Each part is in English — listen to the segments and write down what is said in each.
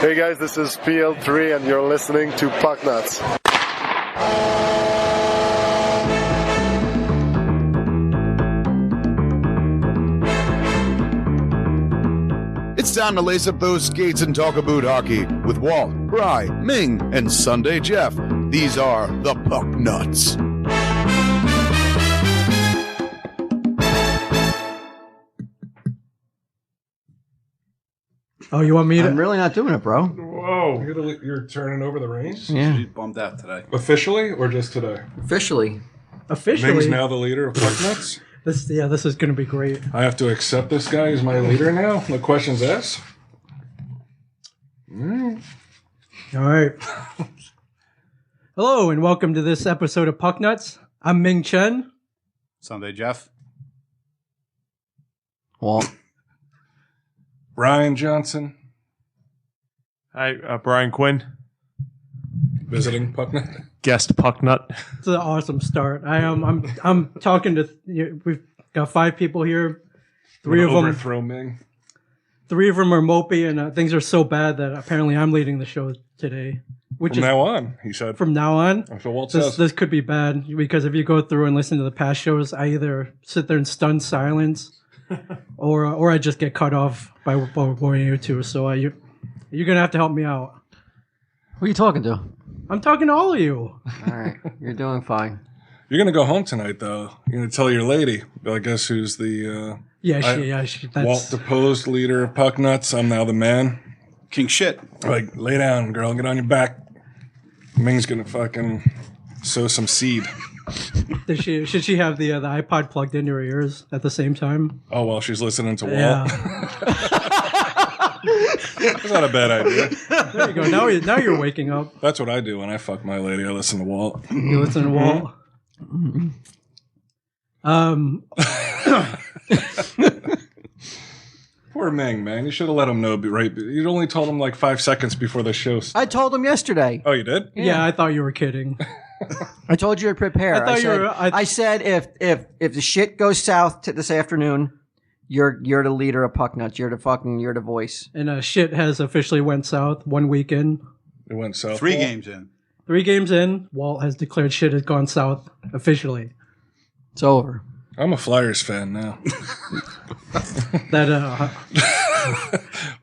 Hey guys, this is PL3 and you're listening to Puck Nuts. It's time to lace up those skates and talk about hockey with Walt, Bry, Ming, and Sunday Jeff. These are the Puck Nuts. Oh, you want me to? I'm really not doing it, bro. Whoa, you're turning over the reins? Yeah. She's bummed out today. Officially or just today? Officially. Ming's now the leader of Puck Nuts? This is going to be great. I have to accept this guy as my leader now? No questions asked? All right. Hello, and welcome to this episode of Puck Nuts. I'm Ming Chen. Sunday Jeff. Walt. Brian Johnson. Hi, Brian Quinn. Visiting Puck Nut. Guest Puck Nut. It's an awesome start. I'm talking to. We've got 5 people here. Three of them are mopey, and things are so bad that apparently I'm leading the show today. From now on, he said. From now on, that's what Walt says. This could be bad because if you go through and listen to the past shows, I either sit there in stunned silence, or I just get cut off by one of you two. So you're gonna have to help me out. Who are you talking to? I'm talking to all of you. All right. You're doing fine. You're going to go home tonight, though. You're going to tell your lady. I guess who's the... That's... Walt deposed leader of Puck Nuts. I'm now the man. King shit. Like, lay down, girl. Get on your back. Ming's going to fucking sow some seed. Should she have the iPod plugged into her ears at the same time? Oh, while she's listening to Walt? Yeah. That's not a bad idea. There you go. Now you're waking up. That's what I do when I fuck my lady. I listen to Walt. You listen to Walt? Poor Ming, man. You should have let him know. You only told him like 5 seconds before the show started. I told him yesterday. Oh, you did? Yeah, I thought you were kidding. I told you to prepare. I said if the shit goes south this afternoon, you're the leader of Puck Nuts. You're the voice. And shit has officially went south 1 week in. It went south. 3 games in. 3 games in, Walt has declared shit has gone south officially. It's over. I'm a Flyers fan now. That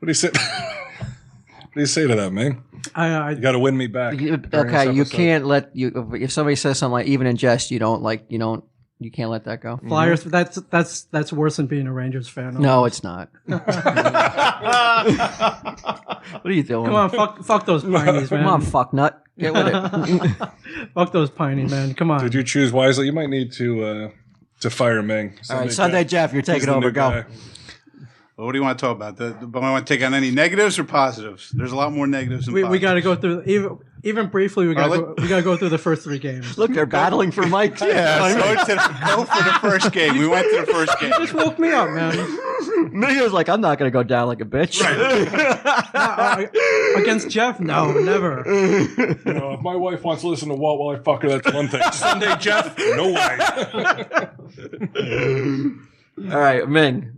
What do you say? What do you say to that, man? You got to win me back. Okay, you can't let if somebody says something like even in jest, you can't let that go. Flyers. That's worse than being a Rangers fan. No, it's not. What are you doing? Come on, fuck those pineys, man. Come on, fuck nut. Get with it. Fuck those piney, man. Come on. Did you choose wisely? You might need to fire Ming. All right, Sunday Jeff, you're taking over. Go. Well, what do you want to talk about? Do I want to take on any negatives or positives? There's a lot more negatives than positives. We got to go through even briefly. We got to go through the first 3 games. Look, they're battling for Mike. Yeah, go for the first game. We went to the first game. You just woke me up, man. Ming was like, I'm not going to go down like a bitch. Right. Against Jeff? No, never. If my wife wants to listen to Walt while I fuck her, that's one thing. Sunday Jeff? No way. All right, Ming.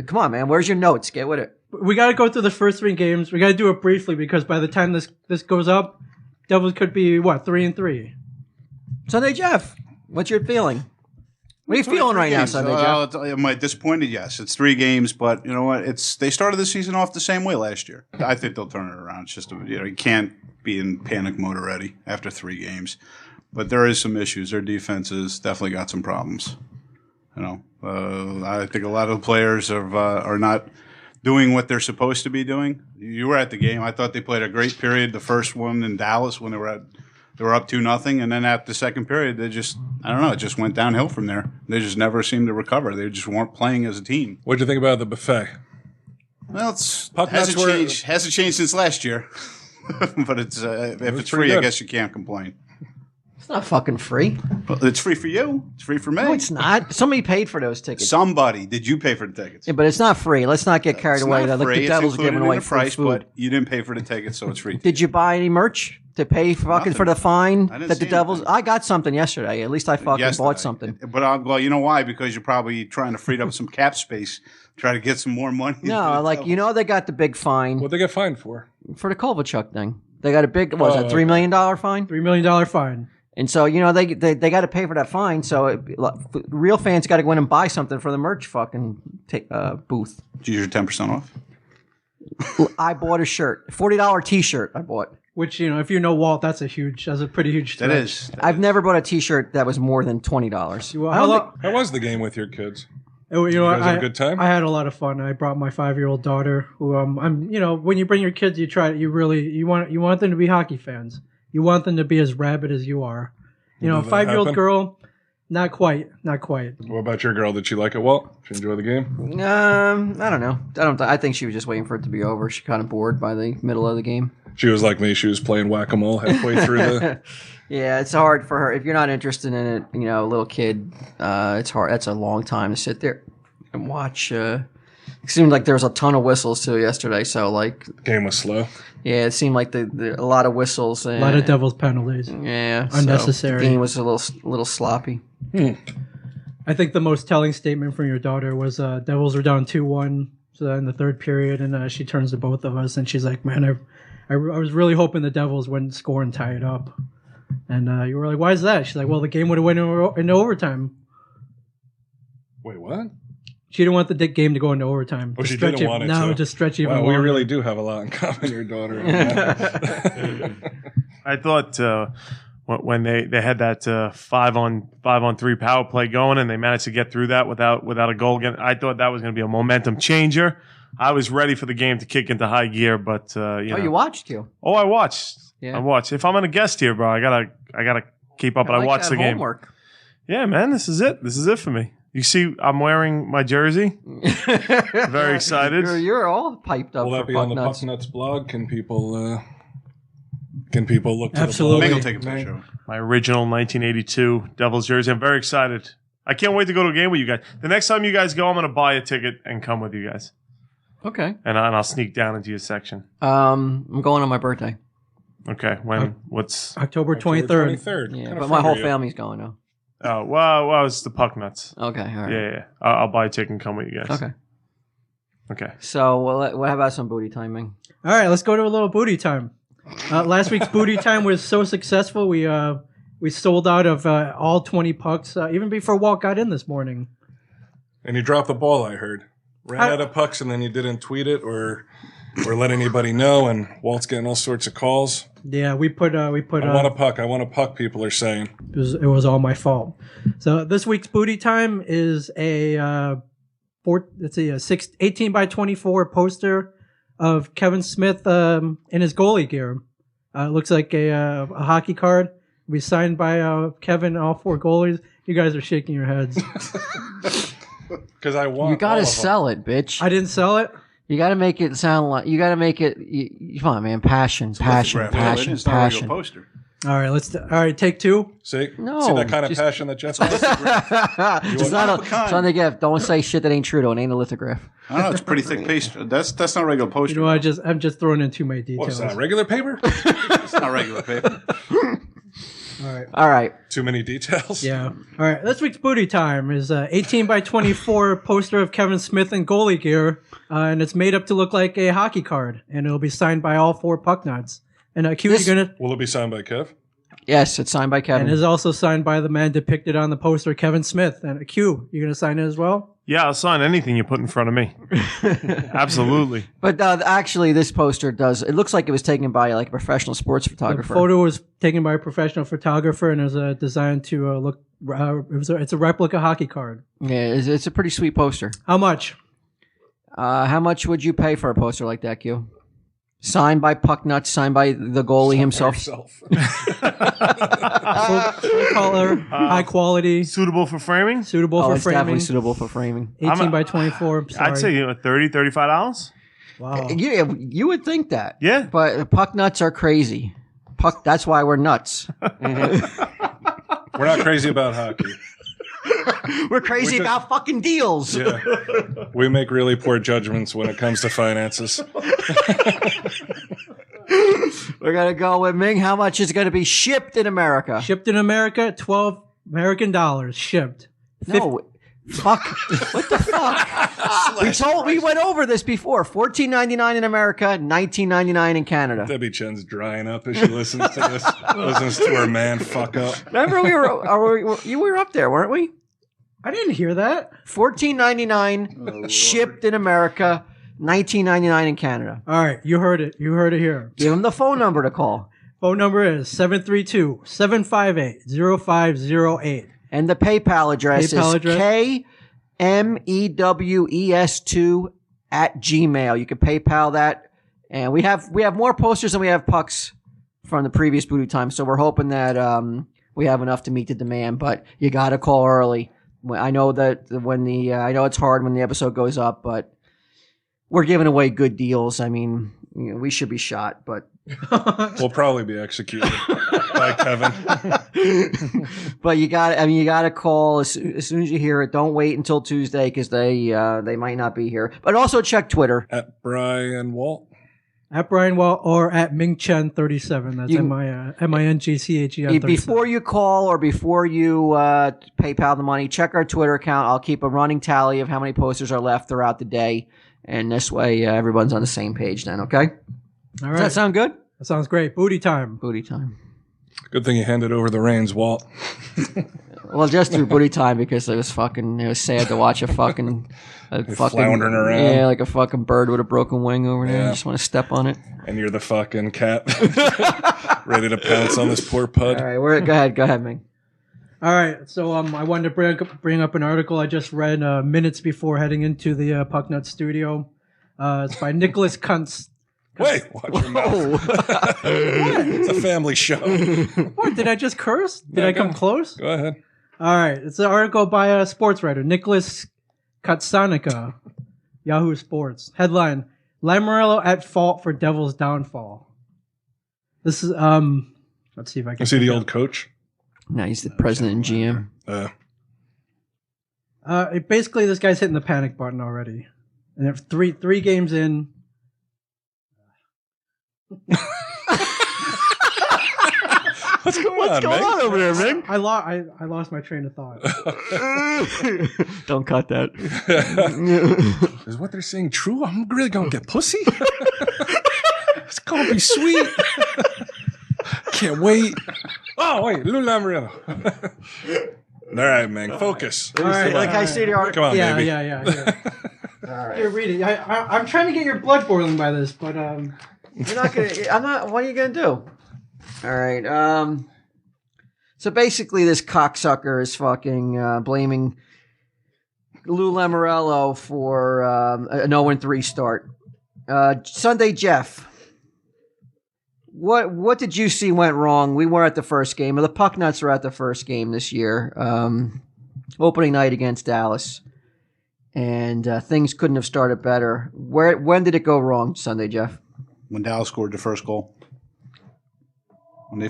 Come on, man. Where's your notes? Get with it. We got to go through the first 3 games. We got to do it briefly because by the time this goes up, Devils could be 3-3. Sunday Jeff, what's your feeling? What are you feeling right now, Sunday Jeff? Am I disappointed? Yes, it's 3 games, but you know what? They started the season off the same way last year. I think they'll turn it around. It's just you can't be in panic mode already after 3 games. But there is some issues. Their defense has definitely got some problems. I think a lot of the players are not doing what they're supposed to be doing. You were at the game. I thought they played a great period, the first one in Dallas when they were up 2-0, and then at the second period, it just went downhill from there. They just never seemed to recover. They just weren't playing as a team. What'd you think about the buffet? Well, hasn't changed since last year. But if it's free, I guess you can't complain. It's not fucking free. Well, it's free for you. It's free for me. No, it's not. Somebody paid for those tickets. Somebody. Did you pay for the tickets? Yeah, but it's not free. Let's not get carried It's away. not Like free. the Devils it's are giving away in the price, free food. but you didn't pay for the tickets, so it's free. Did you buy any merch to pay fucking Nothing. for the fine I didn't that the see Devils? anything. I got something yesterday. At least I fucking Yesterday. bought something. But well, you know why? Because you're probably trying to free up some cap space, try to get some more money. No, like they got the big fine What they get fined for? for the Kovalchuk thing. They got a big $3 million fine, $3 million fine. and so they got to pay for that fine. So real fans got to go in and buy something for the merch fucking booth. Did you use your 10% off? I bought a shirt, $40 T-shirt. I bought. Which, if you know Walt, that's a pretty huge stretch. That is. I've never bought a T-shirt that was more than $20. Well, How was the game with your kids? You guys have a good time? I had a lot of fun. I brought my 5-year-old daughter, who when you bring your kids, you want them to be hockey fans. You want them to be as rabid as you are. Did A that 5-year-old happen? girl, not quite. What about your girl? Did she like it, Walt? Did she enjoy the game? I don't know. I think she was just waiting for it to be over. She kind of bored by the middle of the game. She was like me. She was playing whack-a-mole halfway through the... Yeah, it's hard for her if you're not interested in it. A little kid, it's hard. That's a long time to sit there and watch. It seemed like there was a ton of whistles too yesterday. So Game was slow. yeah, it seemed like a lot of whistles. A lot of Devils penalties. Yeah, Unnecessary. So the game was a little sloppy. I think the most telling statement from your daughter was Devils were down 2-1 in the third period, and she turns to both of us and she's like, "Man, I was really hoping the Devils wouldn't score and tie it up." And you were like, "Why is that?" She's like, "Well, the game would have went into overtime." Wait, what? She didn't want the game to go into overtime. Oh, To she stretch didn't want it No, to. just stretch even Wow, we longer. really do have a lot in common, your daughter. I thought when they had that 5-on-3 power play going and they managed to get through that without a goal again, I thought that was going to be a momentum changer. I was ready for the game to kick into high gear, but You watched you. Oh, I watched. Yeah. I watched. If I'm on a guest here, bro, I gotta keep up. But I watched the game. Homework. Yeah, man, this is it. This is it for me. You see, I'm wearing my jersey. Very excited. You're all piped up. Will for that be on the Puck Nuts. Pucknuts blog? Can people look to Absolutely. the Meg blog? will take a picture. My original 1982 Devils jersey. I'm very excited. I can't wait to go to a game with you guys. The next time you guys go, I'm going to buy a ticket and come with you guys. Okay. And I'll sneak down into your section. I'm going on my birthday. Okay. When? What's? October October 23rd. 23rd. Yeah, Kinda but my whole fun for you. family's going though. Oh, well, it's the Puck Nuts. Okay, all right. Yeah. I'll buy a ticket and come with you guys. Okay. Okay. So, what about some booty timing? All right, let's go to a little booty time. Last week's booty time was so successful. We sold out of all 20 pucks even before Walt got in this morning. And you dropped the ball, I heard. Ran out of pucks and then you didn't tweet it or let anybody know, and Walt's getting all sorts of calls. Yeah, we put. I want a puck, people are saying. It was all my fault. So this week's booty time is a 18 by 24 poster of Kevin Smith in his goalie gear. It looks like a hockey card. It'll be signed by Kevin, all 4 goalies. You guys are shaking your heads. Because I want You got all to of them. sell it, bitch. I didn't sell it. You got to make it sound like you got to make it. Come on, man. Passion. It's not a regular poster. All right, take 2. See No, that kind of just- passion that Jeff has? It's not a. It's on the gift. Don't say shit that ain't true. Though. It ain't a lithograph. I don't know. It's pretty thick paste. That's not a regular poster. You know, I'm just throwing in too many What's details. that, regular paper? It's not regular paper. All right. Too many details? Yeah. All right. This week's booty time is 18 by 24 poster of Kevin Smith in goalie gear, and it's made up to look like a hockey card, and it'll be signed by all 4 puck nuts. And Q, This- you're gonna, Will it be signed by Kev? Yes, it's signed by Kevin. and is also signed by the man depicted on the poster, Kevin Smith. And Q, you're gonna sign it as well? Yeah, I'll sign anything you put in front of me. Absolutely. But actually, this poster does. It looks like it was taken by like a professional sports The photographer. photo was taken by a professional photographer, and is designed to look. It's a replica hockey card. Yeah, it's a pretty sweet poster. How much? How much would you pay for a poster like that, Q? Signed by Puck Nuts, signed by the goalie himself. Yourself. Full color, high quality, Suitable for framing? suitable Oh, for it's definitely framing. suitable for framing. 18 by 24. Sorry. I'd say $30, $35. Wow. You would think that. Yeah. But Puck Nuts are crazy. That's why we're nuts. We're not crazy about hockey. We're crazy about fucking deals. Yeah. We make really poor judgments when it comes to finances. We're going to go with Ming. How much is it going to be shipped in America? Shipped in America, $12 American dollars shipped. No. Fuck. What the fuck? We went over this before. $14.99 in America, $19.99 in Canada. Debbie Chen's drying up as she listens to this. Listens to her man fuck up. Remember we were up there, weren't we? I didn't hear that. $14.99 shipped in America, $19.99 in Canada. All right, you heard it. You heard it here. Give them the phone number to call. Phone number is 732-758-0508. And the PayPal address is KMEWES2 @gmail. You can PayPal that. And we have more posters than we have pucks from the previous Booty Time. So we're hoping that we have enough to meet the demand. But you got to call early. I know that I know it's hard when the episode goes up, but we're giving away good deals. I mean, we should be shot, but we'll probably be executed by Kevin. But you got to call as soon as you hear it. Don't wait until Tuesday because they might not be here. But also check Twitter at Brian Walt. At Brian Walt or at Mingchen37. That's MINGCHEN 37. Before you call or before you PayPal the money, check our Twitter account. I'll keep a running tally of how many posters are left throughout the day. And this way, everyone's on the same page then, okay? All right. Does that sound good? That sounds great. Booty time. Booty time. Good thing you handed over the reins, Walt. Well, just through booty time because it was sad to watch a fucking floundering around. Yeah, like a fucking bird with a broken wing over there. Yeah. I just want to step on it. And you're the fucking cat ready to pounce on this poor pud. All right, go ahead, Ming. All right, so I wanted to bring up an article I just read minutes before heading into the Pucknut studio. It's by Nicholas Kuntz. Wait, watch your mouth. It's a family show. What, did I just curse? Did I come close? Go ahead. All right, it's an article by a sports writer, Nicholas Katsanika, Yahoo Sports. Headline, Lamoriello at fault for Devils' downfall. This is, let's see if I can... Is he the old coach? No, he's the president and GM. Basically, this guy's hitting the panic button already. And if three games in... What's going on over there, Ming? I lost my train of thought. Don't cut that. Is what they're saying true? I'm really going to get pussy? It's going to be sweet. Can't wait. Oh, wait. Lou Lamoriello. All right, man. Focus. All right, like I see the article. Come on, Yeah, baby. yeah. All right. Here, read it. I'm trying to get your blood boiling by this, but You're not gonna. What are you gonna do? All right. So basically, this cocksucker is fucking blaming Lou Lamoriello for an 0-3 start. Sunday, Jeff. What did you see went wrong? We were at the first game. The Pucknuts were at the first game this year, opening night against Dallas, and things couldn't have started better. When did it go wrong, Sunday, Jeff? When Dallas scored the first goal. When they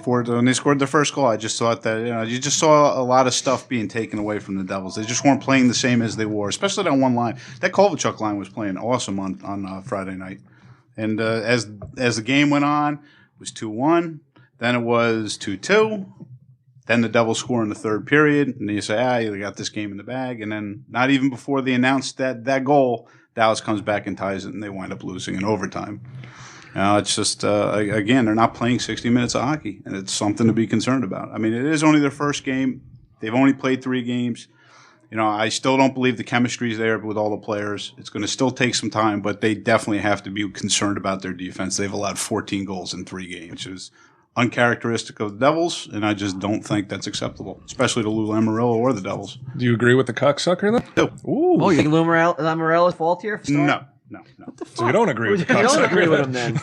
scored the first goal, I just thought that you just saw a lot of stuff being taken away from the Devils. They just weren't playing the same as they were, especially that one line. That Kovalchuk line was playing awesome on Friday night, and as the game went on, it was 2-1. Then it was 2-2. Then the Devils score in the third period, and then you say, you got this game in the bag. And then not even before they announced that goal, Dallas comes back and ties it, and they wind up losing in overtime. It's just, again, they're not playing 60 minutes of hockey, and it's something to be concerned about. I mean, it is only their first game. They've only played 3 games. I still don't believe the chemistry is there with all the players. It's going to still take some time, but they definitely have to be concerned about their defense. They've allowed 14 goals in 3 games, which is uncharacteristic of the Devils, and I just don't think that's acceptable, especially to Lou Lamoriello or the Devils. Do you agree with the cocksucker, then? No. Ooh. Oh, you think Lamoriello's fault here? No. So you don't agree with the cocksucker? You don't agree with him then.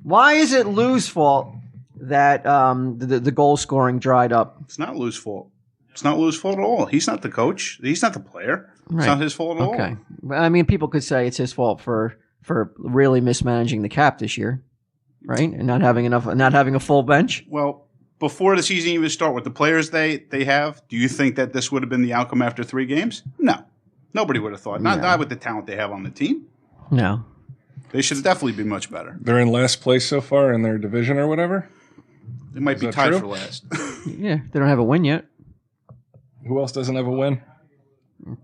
Why is it Lou's fault that the goal scoring dried up? It's not Lou's fault. It's not Lou's fault at all. He's not the coach. He's not the player. It's Right. not his fault at all. Okay. I mean, people could say it's his fault for really mismanaging the cap this year, right? And not having a full bench. Well, before the season even start, with the players they have, do you think that this would have been the outcome after 3 games? No. Nobody would have thought. Not with the talent they have on the team. No. They should definitely be much better. They're in last place so far in their division or whatever. They might be that tied true? for last. Yeah, they don't have a win yet. Who else doesn't have a win?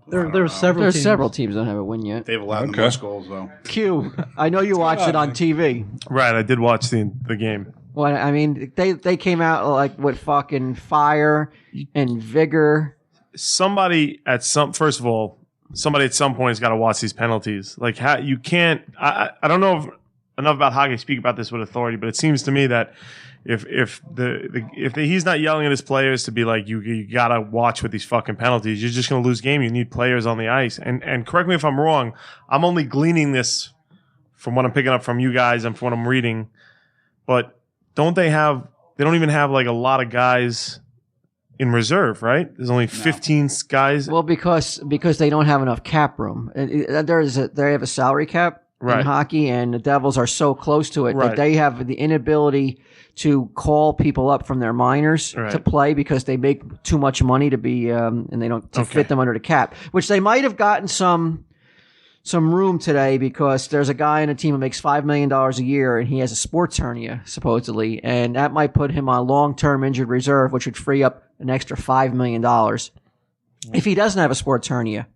There's several. There's teams. several teams that don't have a win yet. They've allowed the Okay. most goals, though. Q, I know you watched it on TV. Right, I did watch the game. Well, I mean, they came out like with fucking fire and vigor. Somebody at some point has got to watch these penalties. Like, you can't. I don't know enough about hockey to speak about this with authority, but it seems to me that if he's not yelling at his players to be like, you gotta watch with these fucking penalties, you're just gonna lose game. You need players on the ice. And correct me if I'm wrong. I'm only gleaning this from what I'm picking up from you guys and from what I'm reading. But they don't even have like a lot of guys in reserve, right? There's only 15 guys. Well, because they don't have enough cap room. They have a salary cap Right. in hockey, and the Devils are so close to it Right. that they have the inability to call people up from their minors Right. to play because they make too much money to be and they don't to Okay. fit them under the cap. Which they might have gotten some room today because there's a guy in a team who makes $5 million a year and he has a sports hernia supposedly, and that might put him on long-term injured reserve, which would free up an extra $5 million. If he doesn't have a sports hernia,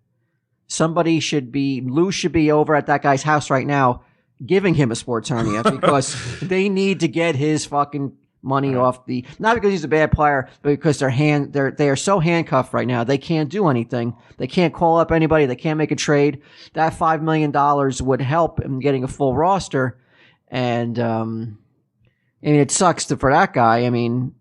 Lou should be over at that guy's house right now giving him a sports hernia because they need to get his fucking money off not because he's a bad player, but because they are so handcuffed right now. They can't do anything. They can't call up anybody. They can't make a trade. That $5 million would help in getting a full roster. And, I mean, it sucks for that guy. I mean,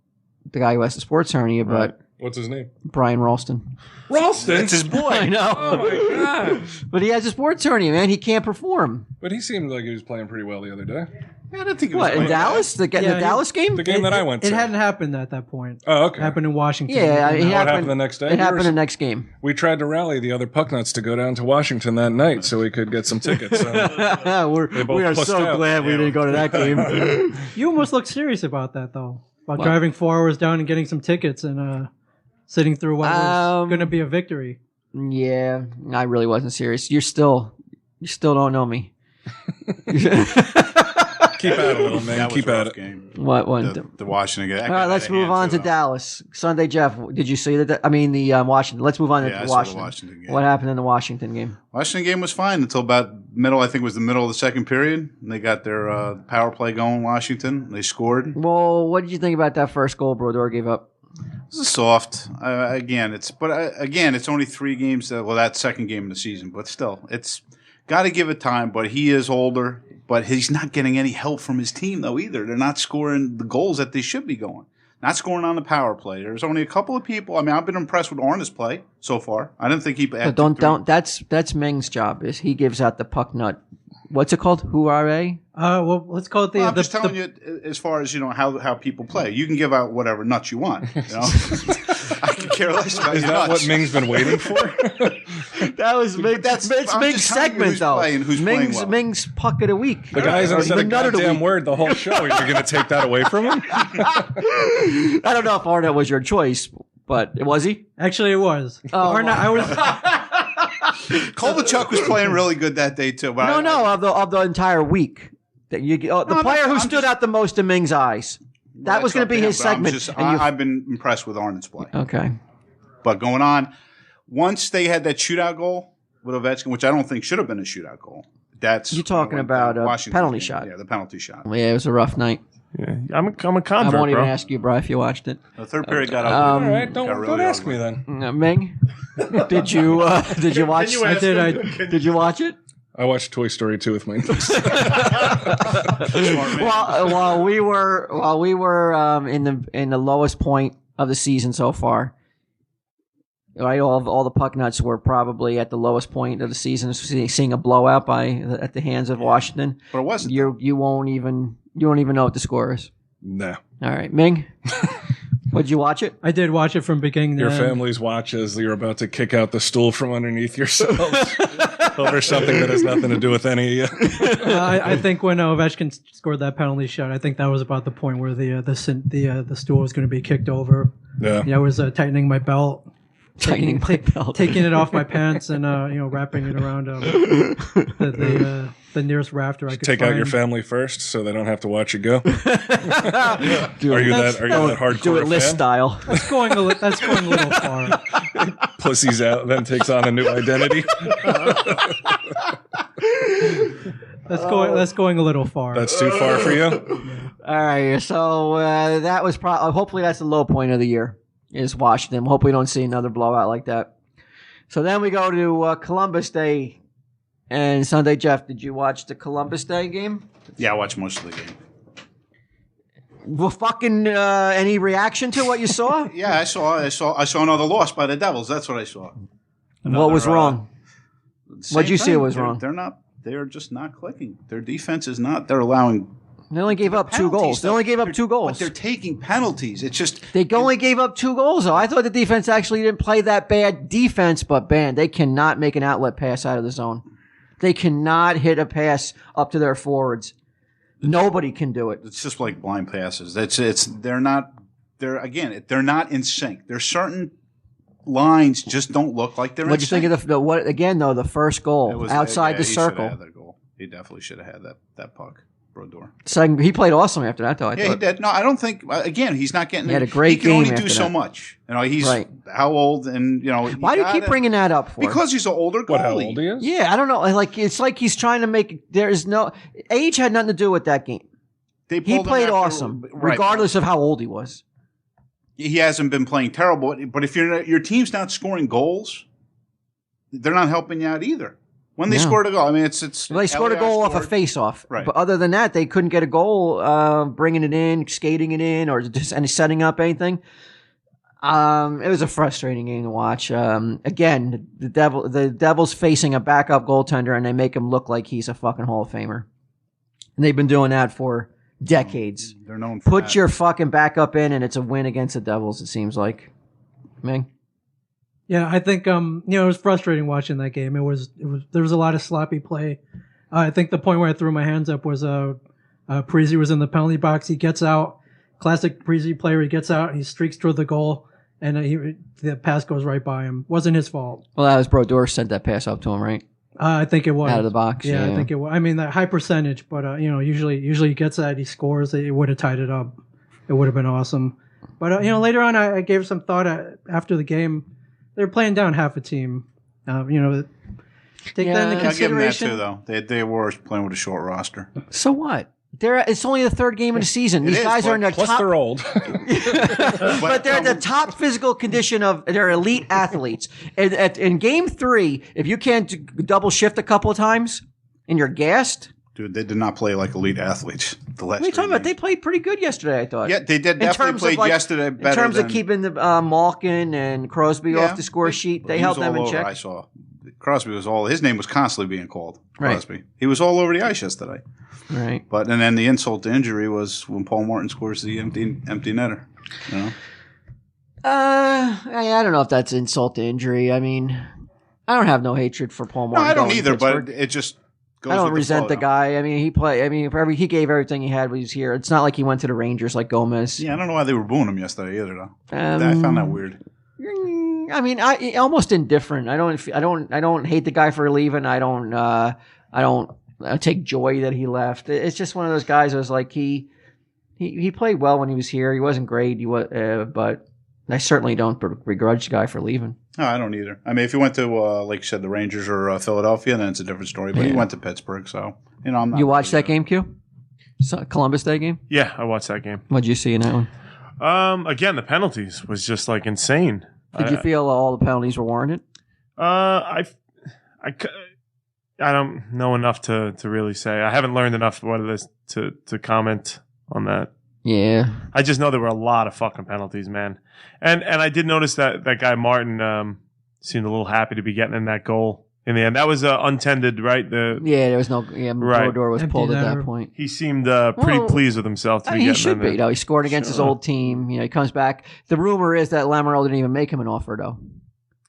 the guy who has the sports hernia, but What's his name? Brian Ralston. Ralston. It's his boy. I know. Oh my god! But he has a sports hernia, man. He can't perform. But he seemed like he was playing pretty well the other day. Yeah, I didn't think it was What, in playing bad. Dallas? The Dallas game? The game that I went to. It hadn't happened at that point. Oh, okay. It happened in Washington. Yeah, it What happened happened the next day? It happened the next game. We tried to rally the other Pucknuts to go down to Washington that night so we could get some tickets. we both are pussed so out. glad we didn't go to that game. You almost look serious about that, though. About driving 4 hours down and getting some tickets and sitting through what was going to be a victory. Yeah, I really wasn't serious. You still don't know me. Keep at it, little man. That was Keep a at rough it. The game. Washington The Washington game. All right, let's move on to Dallas. Sunday, Jeff. Did you see that? I mean, the Washington. Let's move on Yeah, to I saw the Washington. Washington game. What happened in the Washington game? Washington game was fine until about middle. I think it was the middle of the second period. And they got their power play going. Washington. They scored. Well, what did you think about that first goal Brodeur gave up? This is soft. Again, it's only 3 games. That second game of the season, but still, it's got to give it time. But he is older. But he's not getting any help from his team though either. They're not scoring the goals that they should be going. Not scoring on the power play. There's only a couple of people. I mean, I've been impressed with Arna's play so far. I didn't think he. But don't. That's Ming's job. Is he gives out the puck nut? What's it called? Hurrah? Well, let's call it the. I'm just telling you, as far as how people play, you can give out whatever nuts you want. You know, I can care less about Is your that nuts. what Ming's been waiting for? That was Ming's I'm segment just telling you segment who's though. playing, who's playing Ming's well. Ming's puck of the week. The guy hasn't said a The nut of the goddamn week. word the whole show. You're going to take that away from him? I don't know if Arnett was your choice, but was he? Actually, it was. Oh, Or not, I was. Kovalchuk was playing really good that day too. But of the entire week. That you the No, player who I'm stood just- out the most in Ming's eyes. That was going to be his segment. I've been impressed with Arnold's play. Okay. But going on, once they had that shootout goal with Ovechkin, which I don't think should have been a shootout goal. That's You're talking when about a Washington's penalty game. shot. Yeah, the penalty shot. Yeah, it was a rough night. Yeah, I'm a convert, I won't even bro. ask you, bro, if you watched it. The third period got up. All right, got don't really ask ugly. me then. Ming, did you watch? I did. Did you watch it? I watched Toy Story 2 with my niece. While we were in the lowest point of the season so far, right? All the puck nuts were probably at the lowest point of the season, seeing a blowout at the hands of Washington. But it wasn't. You won't even know what the score is. Nah. All right, Ming, did you watch it? I did watch it from beginning to Your end. families watch as you're about to kick out the stool from underneath yourselves. over something that has nothing to do with any. I think when Ovechkin scored that penalty shot, I think that was about the point where the stool was going to be kicked over. Yeah. I was tightening my belt, Tightening my belt. taking it off my pants, and wrapping it around the nearest rafter I could Take find. out your family first, so they don't have to watch you go. Are you that hardcore Do it list fan? style. That's going a little far. Pussy's out, then takes on a new identity. That's going a little far. That's too far for you. All right, so that was hopefully that's the low point of the year is Washington. Hope we don't see another blowout like that. So then we go to Columbus Day and Sunday. Jeff, did you watch the Columbus Day game? Yeah, I watched most of the game. Well, fucking any reaction to what you saw? Yeah, I saw another loss by the Devils. That's what I saw. What was wrong? What'd you see was They're- wrong? They're just not clicking. Their defense is not. They're allowing. They only gave up 2 goals. They only gave up 2 But goals. they're taking penalties. It's just They only gave up 2 goals, though. I thought the defense actually didn't play that bad defense, but man, they cannot make an outlet pass out of the zone. They cannot hit a pass up to their forwards. Nobody can do it. It's just like blind passes. They're not in sync. There's certain lines just don't look like they're in What'd you sync. think of the first goal outside the he should have circle? had that goal. He definitely should have had that puck. Brodeur. Second, he played awesome after that, though. I Yeah, he thought. did. No, I don't think. Again, he's not getting. He had a great He can game only after do so that. much. He's Right. how old, and Why do you keep bringing that up for? Because he's an older goalie. What, how old he is? Yeah, I don't know. It's like he's trying to make. There is no age had nothing to do with that game. They He pulled him played after- awesome, right. regardless of how old he was. He hasn't been playing terrible, but if your team's not scoring goals, they're not helping you out either. When they No. scored a goal, I mean, it's Well, they scored a LAR goal off a scored. face-off, Right. but other than that, they couldn't get a goal, bringing it in, skating it in, or just any setting up anything. It was a frustrating game to watch. Again, the Devils facing a backup goaltender, and they make him look like he's a fucking Hall of Famer. And they've been doing that for decades. They're known for Put that. your fucking backup in, and it's a win against the Devils. It seems like. Ming? Yeah, I think it was frustrating watching that game. There was a lot of sloppy play. I think the point where I threw my hands up was Parisi was in the penalty box. He gets out, classic Parisi player. He gets out and he streaks toward the goal, and the pass goes right by him. Wasn't his fault. Well, that was Brodeur sent that pass up to him, right? I think it was Out of the box. Yeah, I think it was. I mean, that high percentage, but usually he gets that, he scores. It would have tied it up. It would have been awesome. But later on, I gave some thought after the game. They were playing down half a team. Take that into I'll give them that consideration. too, though. They were playing with a short roster. So what? It's only the 3rd game of the season. These is, guys are in their Plus, top. they're old. But they're the top physical condition of they're elite athletes. And in game 3, if you can't double shift a couple of times and you're gassed, Dude, they did not play like elite athletes. The last what are you talking three about? They games. played pretty good yesterday, I thought. Yeah, they did. Definitely played yesterday better. In terms than, of keeping the Malkin and Crosby off the score sheet, they he held was them all in over, check. I saw. Crosby was all. His name was constantly being called. Right. Crosby. He was all over the ice yesterday. Right. And then the insult to injury was when Paul Martin scores the empty netter. You know? I don't know if that's insult to injury. I mean, I don't have no hatred for Paul No, Martin. I don't going to either. Pittsburgh. But it just goes. I don't with resent the flow, guy. I mean, he gave everything he had when he was here. It's not like he went to the Rangers like Gomez. Yeah, I don't know why they were booing him yesterday either, though. Um, I found that weird. I mean, I almost indifferent. I don't hate the guy for leaving. I don't take joy that he left. It's just one of those guys that was like he played well when he was here. He wasn't great. But I certainly don't begrudge the guy for leaving. No, I don't either. I mean, if he went to, like you said, the Rangers or Philadelphia, then it's a different story. But he went to Pittsburgh, so I'm not. You watched that game, Q? Columbus Day game? Yeah, I watched that game. What'd you see in that one? Again, the penalties was just like insane. Did you feel all the penalties were warranted? I don't know enough to really say. I haven't learned enough what it is to comment on that. Yeah. I just know there were a lot of fucking penalties, man. And I did notice that guy Martin seemed a little happy to be getting in that goal in the end. That was untended, right? There was no. Yeah, Right. Brodeur was Empty pulled at netter. that point. He seemed pretty Well, pleased with himself to be He getting should in be. there. He scored against his Sure. old team. He comes back. The rumor is that Lamoriello didn't even make him an offer, though.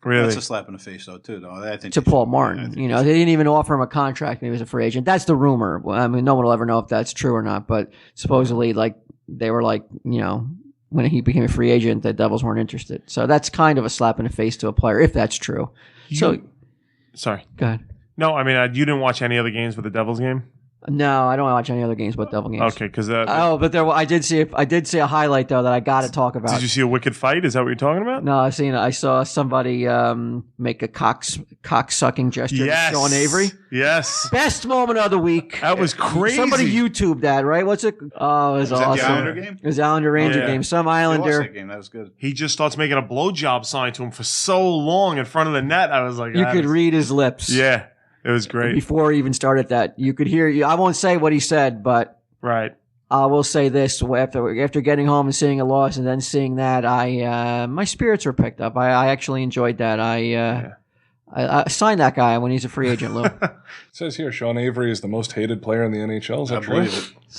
Really? That's a slap in the face, though, too. Though I think to Paul Martin. You know, they didn't even offer him a contract when he was a free agent. That's the rumor. Well, I mean, no one will ever know if that's true or not. But supposedly, like they were like, you know, when he became a free agent, the Devils weren't interested. So that's kind of a slap in the face to a player if that's true. Sorry. Go ahead. No, I mean, you didn't watch any other games with the Devils game? No, I don't watch any other games but Devil games. Okay, because but I did see a highlight though that I got to talk about. Did you see a wicked fight? Is that what you're talking about? No, I saw somebody make a cock sucking gesture to Sean Avery. Yes. Best moment of the week. That was crazy. Somebody YouTubed that, right? What's it? Oh, it was awesome. The Islander game? It was the Islander Ranger game. Some Islander. That game. That was good. He just starts making a blowjob sign to him for so long in front of the net. I was like, you could read his lips. Yeah. It was great. Before he even started that, you could hear. I won't say what he said, but right. I will say this: after getting home and seeing a loss, and then seeing that, my spirits were picked up. I actually enjoyed that. I signed that guy when he's a free agent. Lou. It says here Sean Avery is the most hated player in the NHL. Is that true?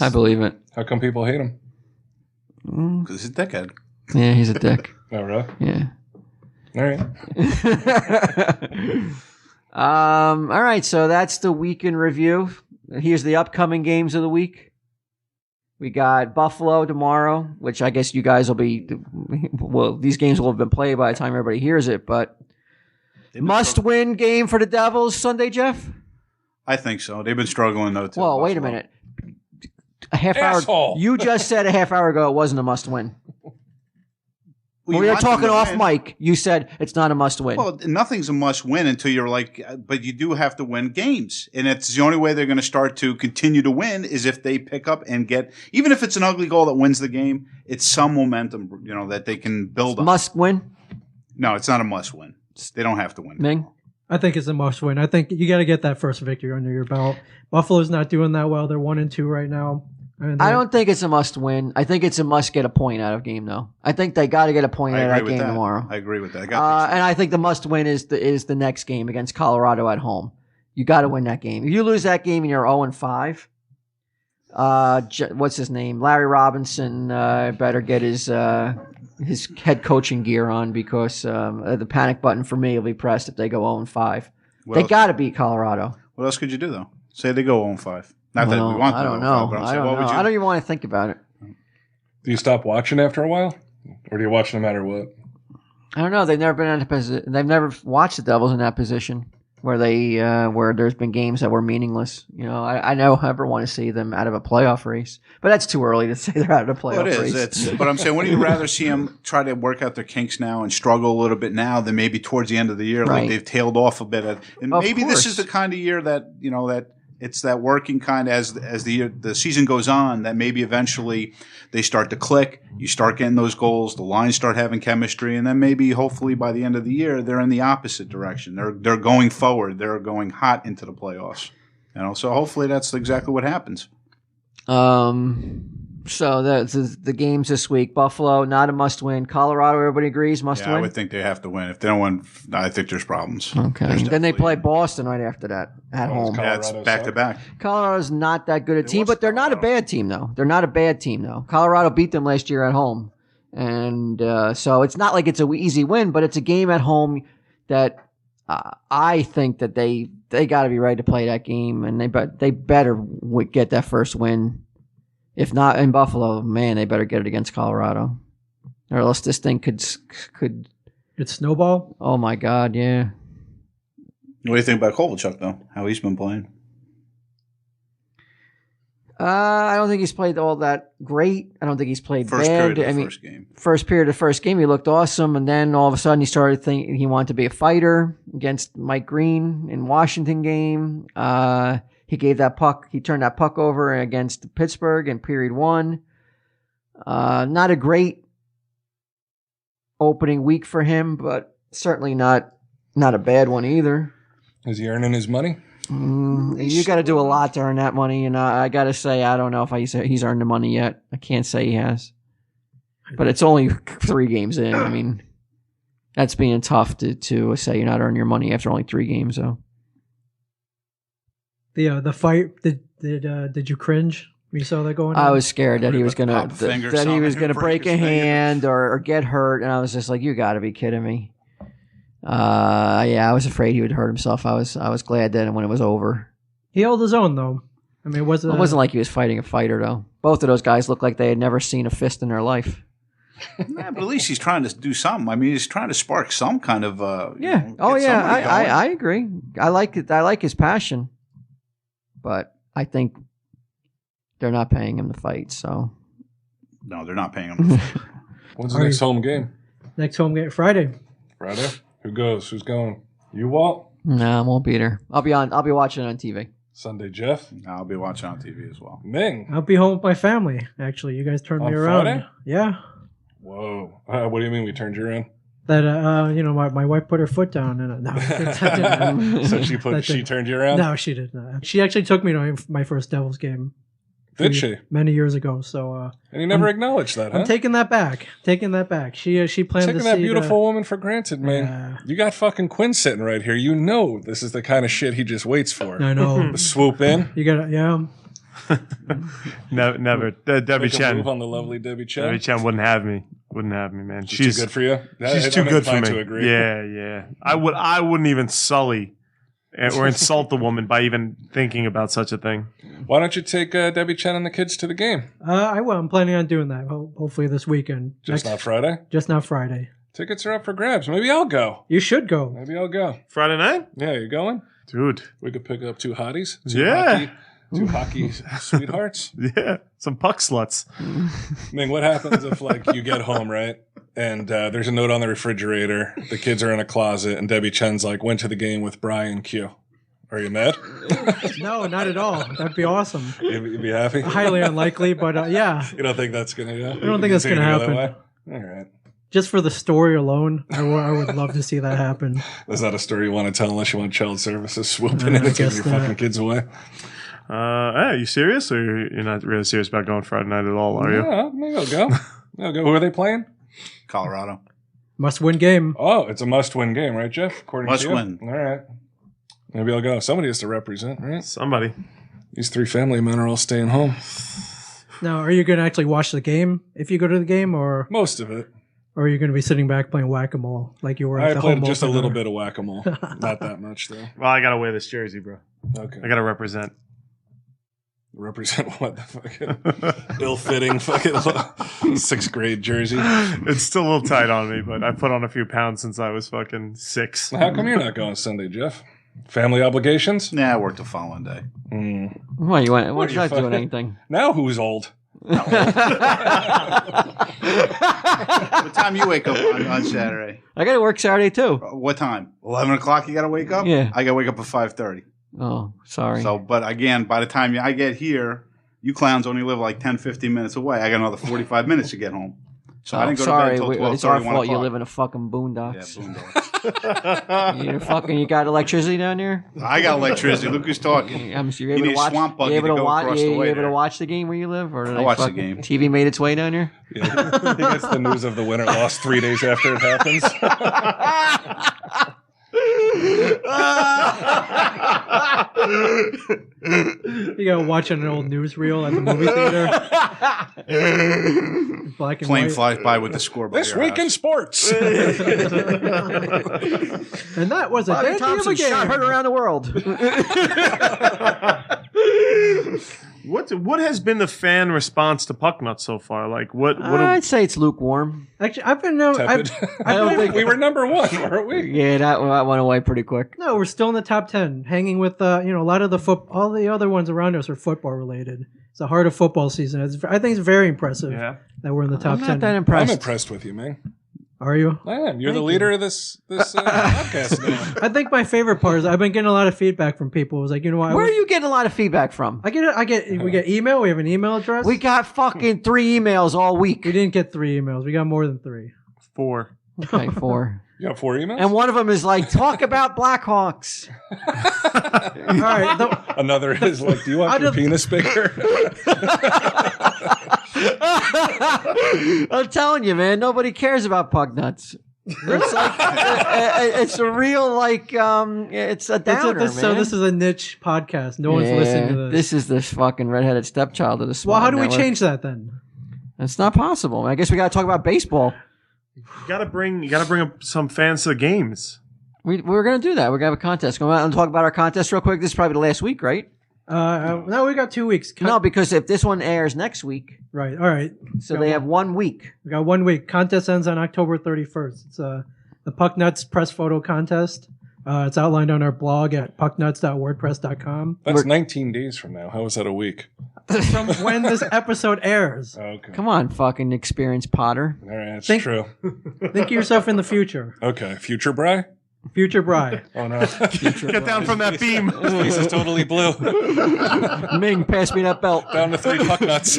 I believe it. How come people hate him? Because he's a dickhead. Yeah, he's a dick. Oh, really? Yeah. All right. All right, so that's the week in review. Here's the upcoming games of the week. We got Buffalo tomorrow, which I guess you guys will be. Well, these games will have been played by the time everybody hears it, but must-win game for the Devils Sunday, Jeff? I think so. They've been struggling, though, too. Well, wait a minute. A half hour. You just said a half hour ago it wasn't a must-win. When we were talking off mic, you said it's not a must-win. Well, nothing's a must-win until you're like, but you do have to win games. And it's the only way they're going to start to continue to win is if they pick up and get, even if it's an ugly goal that wins the game, it's some momentum, you know, that they can build on. Must-win? No, it's not a must-win. They don't have to win. Ming? I think it's a must-win. I think you got to get that first victory under your belt. Buffalo's not doing that well. They're 1-2 right now. I don't think it's a must-win. I think it's a must-get a point out of game, though. I think they got to get a point out of that game tomorrow. I agree with that. And I think the must-win is the next game against Colorado at home. You got to win that game. If you lose that game and you're 0-5, what's his name? Larry Robinson better get his head coaching gear on because the panic button for me will be pressed if they go 0-5. They got to beat Colorado. What else could you do, though? Say they go 0-5. Not that we want to. I don't know. I don't even want to think about it. Do you stop watching after a while, or do you watch no matter what? I don't know. They've never been in a position. They've never watched the Devils in that position where where there's been games that were meaningless. You know, I never want to see them out of a playoff race, but that's too early to say they're out of a playoff race. But I'm saying, wouldn't you rather see them try to work out their kinks now and struggle a little bit now than maybe towards the end of the year, like they've tailed off a bit? And maybe this is the kind of year that that. It's that working kind as the season goes on that maybe eventually they start to click. You start getting those goals. The lines start having chemistry, and then maybe hopefully by the end of the year they're in the opposite direction. They're going forward. They're going hot into the playoffs. So hopefully that's exactly what happens. So the games this week: Buffalo, not a must-win. Colorado, everybody agrees, must-win. I would think they have to win. If they don't win, I think there's problems. Okay. Then they play Boston right after that at home. Yeah, it's back-to-back. Colorado's not that good a team, but they're not a bad team, though. Colorado beat them last year at home. And so it's not like it's an easy win, but it's a game at home that I think that they got to be ready to play that game, and they better get that first win. If not in Buffalo, man, they better get it against Colorado, or else this thing could It's snowball. Oh my God, yeah. What do you think about Kovalchuk, though? How he's been playing? I don't think he's played all that great. I don't think he's played first bad. Period of the first game. First period of the first game, he looked awesome, and then all of a sudden he started thinking he wanted to be a fighter against Mike Green in Washington game. He gave that puck. He turned that puck over against Pittsburgh in period 1. Not a great opening week for him, but certainly not a bad one either. Is he earning his money? You got to do a lot to earn that money, and I got to say I don't know if he's earned the money yet. I can't say he has, but it's only 3 games in. I mean, that's being tough to say you're not earning your money after only 3 games, though. The fight did you cringe when you saw that going on? I was scared that he was gonna break a hand or get hurt, and I was just like, you got to be kidding me. Yeah, I was afraid he would hurt himself. I was glad that when it was over. He held his own, though. I mean, it wasn't like he was fighting a fighter, though. Both of those guys looked like they had never seen a fist in their life. Yeah, but at least he's trying to do something. I mean, he's trying to spark some kind of. Yeah. I agree. I like it. I like his passion, but I think they're not paying him to fight. So. No, they're not paying him. When's the next home game? Next home game Friday. Friday. Who goes? Who's going? You, Walt? No, I won't be there. I'll be watching it on TV. Sunday, Jeff? I'll be watching on TV as well. Ming? I'll be home with my family. Actually, you guys turned On me around. Friday? Yeah. Whoa. What do you mean we turned you around? That my wife put her foot down and no. So she turned you around? No, she did not. She actually took me to my first Devils game. Did she? Many years ago. So. And you never acknowledged that, huh? I'm taking that back. She planned taking to that see beautiful woman for granted, man. You got fucking Quinn sitting right here. You know this is the kind of shit he just waits for. I know. The swoop in. You got yeah. Never. Debbie Chen. Move on the lovely Debbie Chen. Debbie Chen wouldn't have me. Wouldn't have me, man. She's too good for you. She's too good for me. To agree. Yeah. I wouldn't even sully or insult the woman by even thinking about such a thing. Why don't you take Debbie Chen and the kids to the game? I will. I'm planning on doing that. Hopefully this weekend. Just not Friday? Just not Friday. Tickets are up for grabs. Maybe I'll go. You should go. Maybe I'll go. Friday night? Yeah, you going? Dude. We could pick up two hotties. Two hockey sweethearts. Yeah. Some puck sluts. I mean, what happens if, you get home, right? And there's a note on the refrigerator. The kids are in a closet, and Debbie Chen's went to the game with Brian Q. Are you mad? No, not at all. That'd be awesome. You'd be happy? Highly unlikely, but yeah. You don't think that's going to go? I don't think that's going to happen. All right. Just for the story alone, I would love to see that happen. That's not a story you want to tell unless you want child services swooping in and taking your fucking kids away. Are you serious, or you're not really serious about going Friday night at all, are you? Yeah, maybe I'll go. Who are they playing? Colorado. Must-win game. Oh, it's a must-win game, right, Jeff? According must to you? win. All right. Maybe I'll go. Somebody has to represent, right? Somebody. These three family men are all staying home. Now, are you going to actually watch the game if you go to the game, or most of it? Or are you going to be sitting back playing whack-a-mole like you were at the home played just opener? a little bit of whack-a-mole. Not that much, though. Well, I got to wear this jersey, bro. Okay. I got to represent. Represent what? The fucking ill-fitting fucking sixth-grade jersey? It's still a little tight on me, but I put on a few pounds since I was fucking 6. How come you're not going Sunday, Jeff? Family obligations? Nah, I worked the following day. Why you went? Why not doing anything? Now who's old? What time you wake up on Saturday? I got to work Saturday too. What time? 11 o'clock you got to wake up? Yeah. I got to wake up at 5:30. Oh, sorry. So, but again, by the time I get here, you clowns only live 10, 15 minutes away. I got another 45 minutes to get home. So I didn't go to bed until 12:30. It's our fault you live in a fucking boondocks. Yeah, boondocks. You got electricity down there? I got electricity. Look who's talking. You're you able need to watch, a swamp buggy to go across the way. You able to watch the game where you live? Or I watch the game. TV made its way down here? Yeah, he gets the news of the winner lost 3 days after it happens. You gotta watch an old newsreel at the movie theater. Black and Plane white. flies by with the score. This week in sports. And that was a Bobby dead Thompson game. shot heard around the world. What has been the fan response to Pucknuts so far? I'd say it's lukewarm. Actually, I've been Tepid. I don't think we were number one, weren't we? Yeah, that went away pretty quick. No, we're still in the top 10, hanging with a lot of the all the other ones around us are football related. It's the heart of football season. I think it's very impressive that we're in the top 10. I'm not that impressed. I'm impressed with you, man. Are you? I am. You're the leader of this podcast now. I think my favorite part is I've been getting a lot of feedback from people. It was like, what? Where are you getting a lot of feedback from? We get email. We have an email address. We got fucking 3 emails all week. We didn't get 3 emails. We got more than 3. 4. Okay, 4. You got 4 emails? And one of them is talk about Blackhawks. All right. Another is do you want your penis bigger? I'm telling you, man, nobody cares about Pucknuts. It's a real it's a downer, man. So this is a niche podcast. No one's listening to this. This is the fucking redheaded stepchild of the small Well, how do we network. change that then? It's not possible. I guess we got to talk about baseball. You gotta bring up some fans to the games. We're gonna do that. We're gonna have a contest. Go out and talk about our contest real quick. This is probably the last week, right? No, we got 2 weeks. No, because if this one airs next week, Right. All right. so they have 1 week. We got 1 week. Contest ends on October 31st. It's the Puck Nuts press photo contest. It's outlined on our blog at pucknuts.wordpress.com. That's 19 days from now. How is that a week? From when this episode airs. Okay. Come on, fucking experienced Potter. All right, that's Think- true. Think of yourself in the future. Okay, future Bry? Future bride. Oh, no. Get down from that beam. His face is totally blue. Ming, pass me that belt. Down to 3 puck nuts.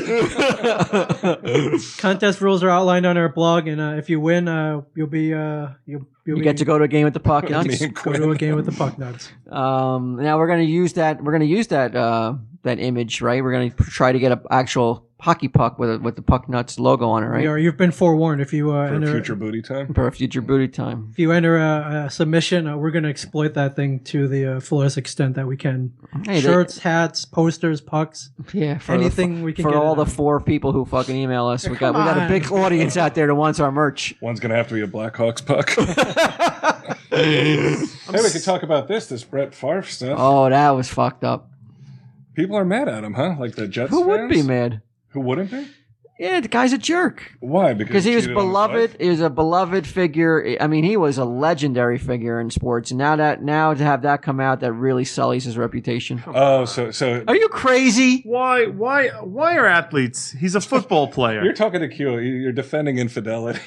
Contest rules are outlined on our blog, and if you win, you'll be You get to go to a game with the Puck Nuts. Me and go to a Quinn. game with the Puck Nuts. Now we're gonna use that. We're gonna use that image, right? We're gonna try to get an actual hockey puck with the Puck Nuts logo on it, right? You've been forewarned. If you For enter future booty time. For a future booty time. if you enter a submission, we're going to exploit that thing to the fullest extent that we can. Hey, Shirts, hats, posters, pucks. Yeah, for Anything we can for get all it the on. 4 people who fucking email us. We got a on. big audience out there that wants our merch. One's going to have to be a Blackhawks puck. Hey, we could talk about this Brett Favre stuff. Oh, that was fucked up. People are mad at him, huh? Like the Jets Who would be fans? mad? Who wouldn't be? Yeah, the guy's a jerk. Why? Because he was cheated on his beloved. wife? He was a beloved figure. I mean, he was a legendary figure in sports. And now to have that come out, that really sullies his reputation. Oh, so Are you crazy? Why are athletes? He's a football player. you're talking to Q. You're defending infidelity.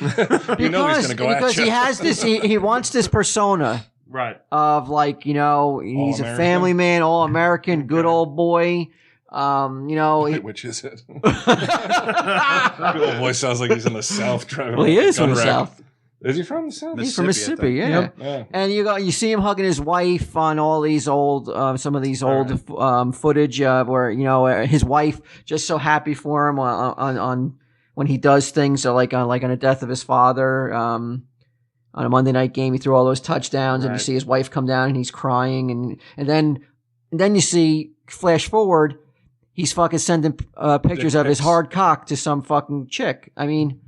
You know he's going to go at because you. he has this. He wants this persona Right. of like he's a All-American? family man, all American, good old boy. He, Which is it? Good old boy sounds like he's in the South driving. well, he a is from gun the wreck. South. Is he from the South? He's from Mississippi, Mississippi, I yeah. Yep. Yeah. And you see him hugging his wife on all these old, some of these old footage where his wife just so happy for him on when he does things like on the death of his father. On a Monday night game, he threw all those touchdowns, and you Right. see his wife come down and he's crying, and then you see flash forward, he's fucking sending pictures of his pics. hard cock to some fucking chick. I mean,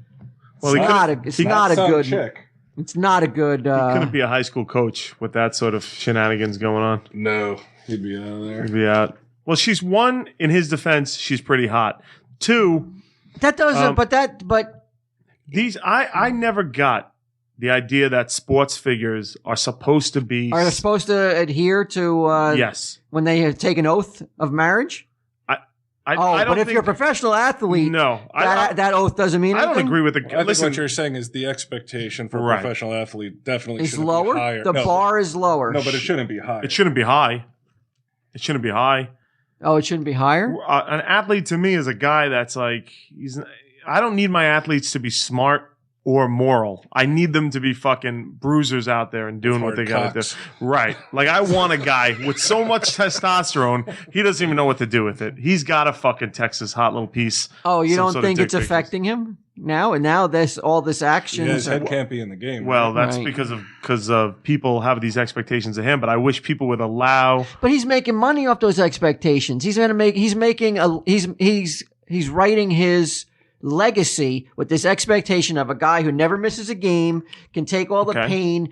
Well, he couldn't- it's not a Some good. chick. It's not a good. He couldn't be a high school coach with that sort of shenanigans going on. No, he'd be out of there. He'd be out. Well, she's one, in his defense, she's pretty hot. Two, That doesn't. But these I never got the idea that sports figures are supposed to be are they supposed to adhere to yes. when they have taken oath of marriage? I don't But if think, you're a professional athlete, no, that oath doesn't mean I don't anything? agree with I the. think Listen, what you're saying is the expectation for a Right. professional athlete definitely Is shouldn't lower. be higher. The No, bar is lower. No, but it shouldn't be higher. it shouldn't be high. It shouldn't be high. Oh, it shouldn't be higher. An athlete to me is a guy that's like I don't need my athletes to be smart or moral. I need them to be fucking bruisers out there and doing what they got to cocks. do. Right. Like I want a guy with so much testosterone, he doesn't even know what to do with it. He's got a fucking Texas hot little piece. Oh, you Some don't sort of think dick it's pictures. affecting him now? And now all this action. Yeah, his head can't be in the game. Well, right? that's Right. because of people have these expectations of him, but I wish people would allow But he's making money off those expectations. He's writing his legacy with this expectation of a guy who never misses a game, can take all the Okay. pain,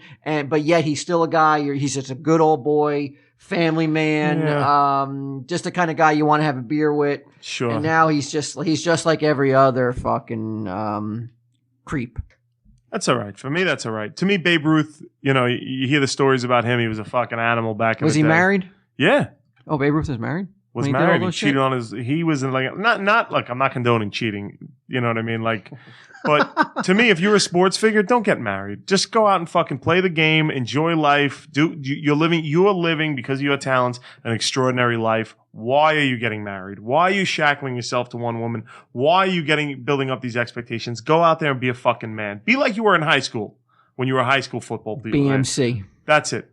but yet he's still a guy. He's just a good old boy, family man, just the kind of guy you want to have a beer with. sure. And now he's just like every other fucking creep. That's all right. For me, that's all right. To me, Babe Ruth, you hear the stories about him. He was a fucking animal back in Was the he day. married? Yeah. Oh, Babe Ruth was married. Was When he did all married. He those cheated shit? on he was in like, not like, I'm not condoning cheating. You know what I mean? Like, but to me, if you're a sports figure, don't get married. Just go out and fucking play the game, enjoy life. You are living because of your talents, an extraordinary life. Why are you getting married? Why are you shackling yourself to one woman? Why are you building up these expectations? Go out there and be a fucking man. Be like you were in high school when you were a high school football player. BMC. That's it.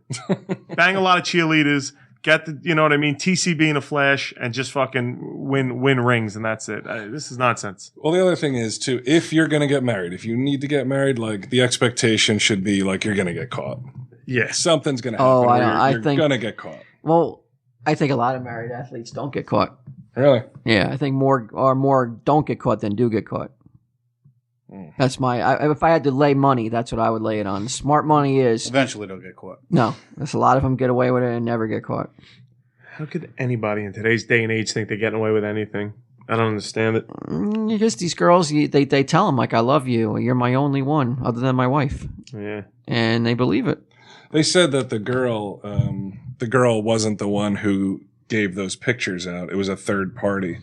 Bang a lot of cheerleaders. Get the, you know what I mean? TCB in a flash and just fucking win rings and that's it. This is nonsense. Well, the other thing is too, if you're going to get married, if you need to get married, like the expectation should be like you're going to get caught. Yeah. Something's going to Oh, happen. I You're think- going to get caught. Well, I think a lot of married athletes don't get caught. Really? Yeah, I think more don't get caught than do get caught. That's if I had to lay money, that's what I would lay it on. Smart money is Eventually, they'll get caught. no. There's a lot of them get away with it and never get caught. How could anybody in today's day and age think they're getting away with anything? I don't understand it. Just these girls, they tell them like, "I love you. You're my only one, other than my wife," Yeah. and they believe it. They said that the girl wasn't the one who gave those pictures out. It was a third party,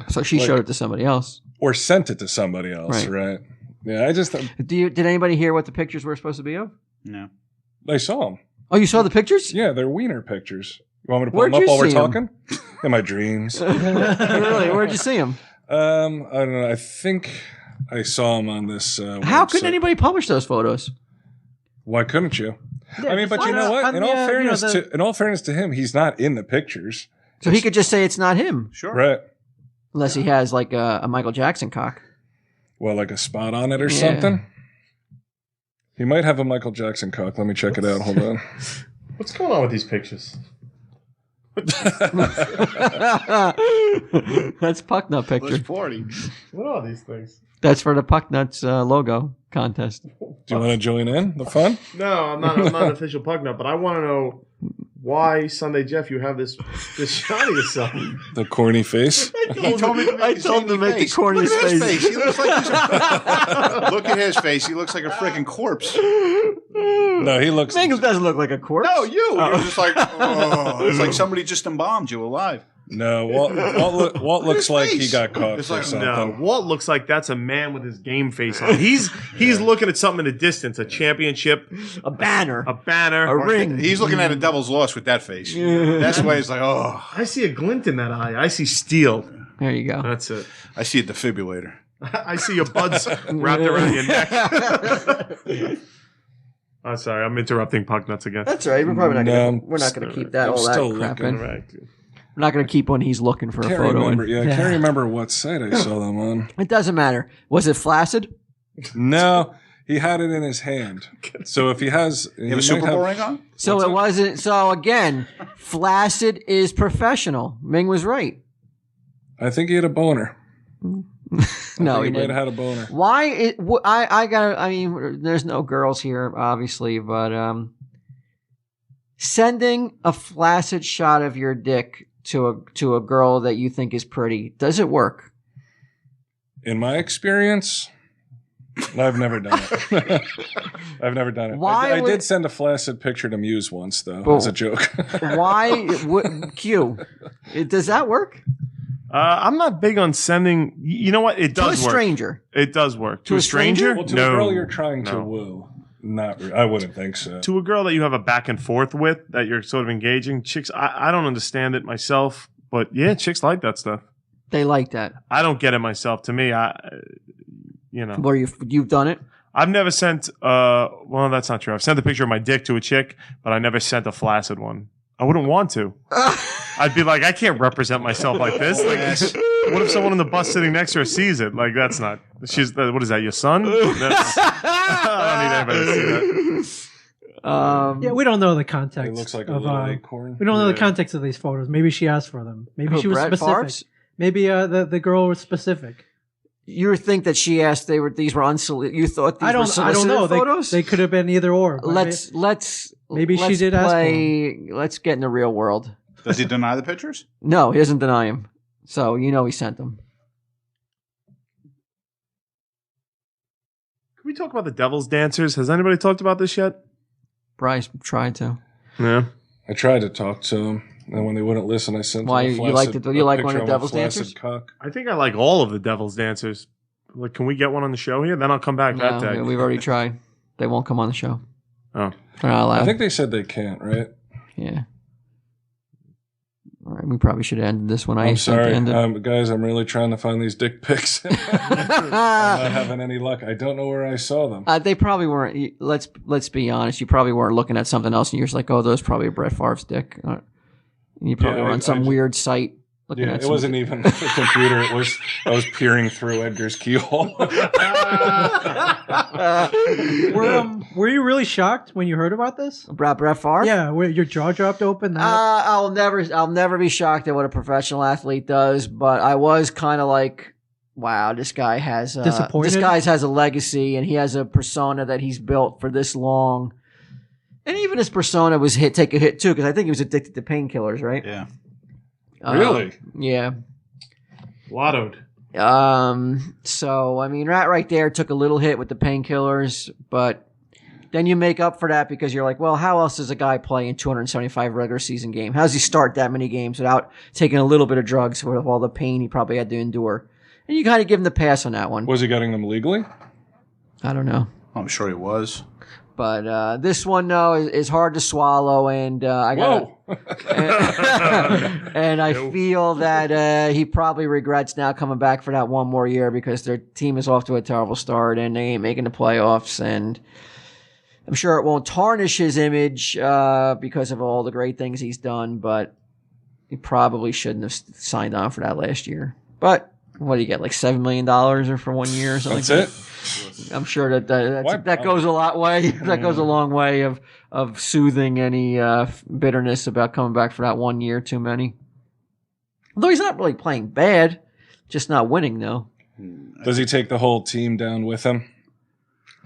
So she showed it to somebody else. or sent it to somebody else, right? Yeah, Did anybody hear what the pictures were supposed to be of? No. I saw them. Oh, you saw the pictures? Yeah, they're wiener pictures. You want me to pull Where'd them up you while we're see 'em? talking? In my dreams. Really? Where'd you see them? I don't know. I think I saw them on this. How couldn't website. anybody publish those photos? Why couldn't you? I mean, but just you know what? on In all the, fairness, you know, in all fairness to him, he's not in the pictures, So he could just say it's not him, Sure. right? unless he has like a Michael Jackson cock. Well, like a spot on it or Yeah. something. He might have a Michael Jackson cock. Let me check it out. Hold on. What's going on with these pictures? That's Pucknut picture. Let's party. What are these things? That's for the Pucknuts logo contest. Do you want to join in the fun? No, I'm not an official Pugnut, but I want to know why, Sunday Jeff, you have this shot of yourself. The corny face. He told me to make his told him to make the face. corniest Look at his face. face. He looks like Look at his face. He looks like a freaking corpse. No, he looks. Mangum doesn't look like a corpse. No, you. You're just like, oh. It's like somebody just embalmed you alive. No, Walt looks like he face. got caught It's for like- something. No, Walt looks like that's a man with his game face on. He's looking at something in the distance, a championship, A banner. a banner. A ring. He's looking at a devil's loss with that face. That's why he's like, oh. I see a glint in that eye. I see steel. There you go. That's it. I see a defibrillator. I see your buds wrapped around your neck. I'm sorry, I'm interrupting Pucknuts again. That's all right. We're probably not No, gonna. We're not gonna keep that I'm all that still crap looking. in. We're not gonna keep when he's looking for a Can't photo. remember. In. Yeah, I can't remember what site I saw them on. It doesn't matter. Was it flaccid? No, he had it in his hand. So if he has, You have a Super Bowl ring on? So it wasn't. So again, flaccid is professional. Ming was right. I think he had a boner. No, he he might didn't. have had a boner. Why? I got. I mean, there's no girls here, obviously, but sending a flaccid shot of your dick to a girl that you think is pretty, does it work? In my experience, I've never done it. I've never done it. Why I would- did send a flaccid picture to Muse once, though, Oh. as a joke. Why? Q? Does that work I'm not big on sending. You know what? It to a does work. stranger? It does work. To a a stranger? Well, to no. a girl you're trying to No. woo. I wouldn't think so. To a girl that you have a back and forth with, that you're sort of engaging. Chicks, I don't understand it myself, but yeah, chicks like that stuff. They like that. I don't get it myself. To me, Where you've done it? I've never sent. Well, that's not true. I've sent a picture of my dick to a chick, but I never sent a flaccid one. I wouldn't want to. I'd be like, I can't represent myself like this. Like, what if someone on the bus sitting next to her sees it? Like, that's not. What is that? Your son? I don't need anybody to see that. Yeah, we don't know the It context. looks like a of, little acorn. we don't know the Yeah. context of these photos. Maybe she asked for them. Maybe Who, she was Brett specific. Favre's? Maybe the girl was specific. You think that she asked these were unsolicited? You thought these were I don't solicited know. photos? They could have been either or. but Maybe she did ask for Let's get in the real world. Does he deny the pictures? No, he doesn't deny him. So he sent them. Can we talk about the Devil's Dancers? Has anybody talked about this yet? Bryce tried to. Yeah. I tried to talk to them, and when they wouldn't listen, I sent Why, them a you liked it- you a like one of picture the Devil's a flaccid Dancers? Cock. I think I like all of the Devil's Dancers. Like, can we get one on the show here? Then I'll come back that day. No, we've already tried. They won't come on the show. Oh. They're not allowed. I think they said they can't, right? Yeah. All right, we probably should have ended this one. I'm sorry, End it. guys. I'm really trying to find these dick pics. I'm not having any luck. I don't know where I saw them. They probably weren't. Let's be honest. You probably weren't looking at something else, and you're just like, "Oh, those probably Brett Favre's dick." You probably Yeah, were on some I- weird site looking Yeah, at. it wasn't even the computer. I was peering through Edgar's keyhole. Were you really shocked when you heard about this? Brett Favre. Yeah, where your jaw dropped open. I'll never be shocked at what a professional athlete does, but I was kind of like, wow, this guy has Disappointed? this guy has a legacy, and he has a persona that he's built for this long. And even his persona was take a hit too, because I think he was addicted to painkillers, right? Yeah. Really? Yeah. Lottoed. So I mean, right there took a little hit with the painkillers, but then you make up for that because you're like, well, how else does a guy play in 275 regular season game? How does he start that many games without taking a little bit of drugs with all the pain he probably had to endure? And you got to give him the pass on that one. Was he getting them legally? I don't know. I'm sure he was. But this one, though, is hard to swallow, and I got. And I feel that he probably regrets now coming back for that one more year because their team is off to a terrible start and they ain't making the playoffs. And I'm sure it won't tarnish his image because of all the great things he's done, but he probably shouldn't have signed on for that last year. But what do you get, like $7 million or for 1 year or something? That's like it. that? I'm sure that goes a long way of soothing any bitterness about coming back for that 1 year too many. Although he's not really playing bad, just not winning though. Does he take the whole team down with him?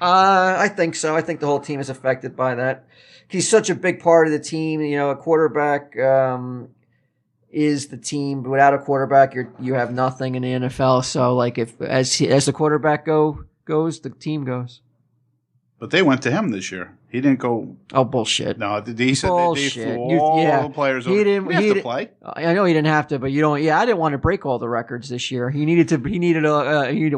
I think so. I think the whole team is affected by that. He's such a big part of the team. You know, a quarterback is the team. But without a quarterback, you have nothing in the NFL. So, like, as the quarterback goes, the team goes. But they went to him this year. He didn't go. Oh, bullshit. No, he said Bullshit. they flew all the players over. He didn't have to play. I know he didn't have to, but you don't. Yeah, I didn't want to break all the records this year. He needed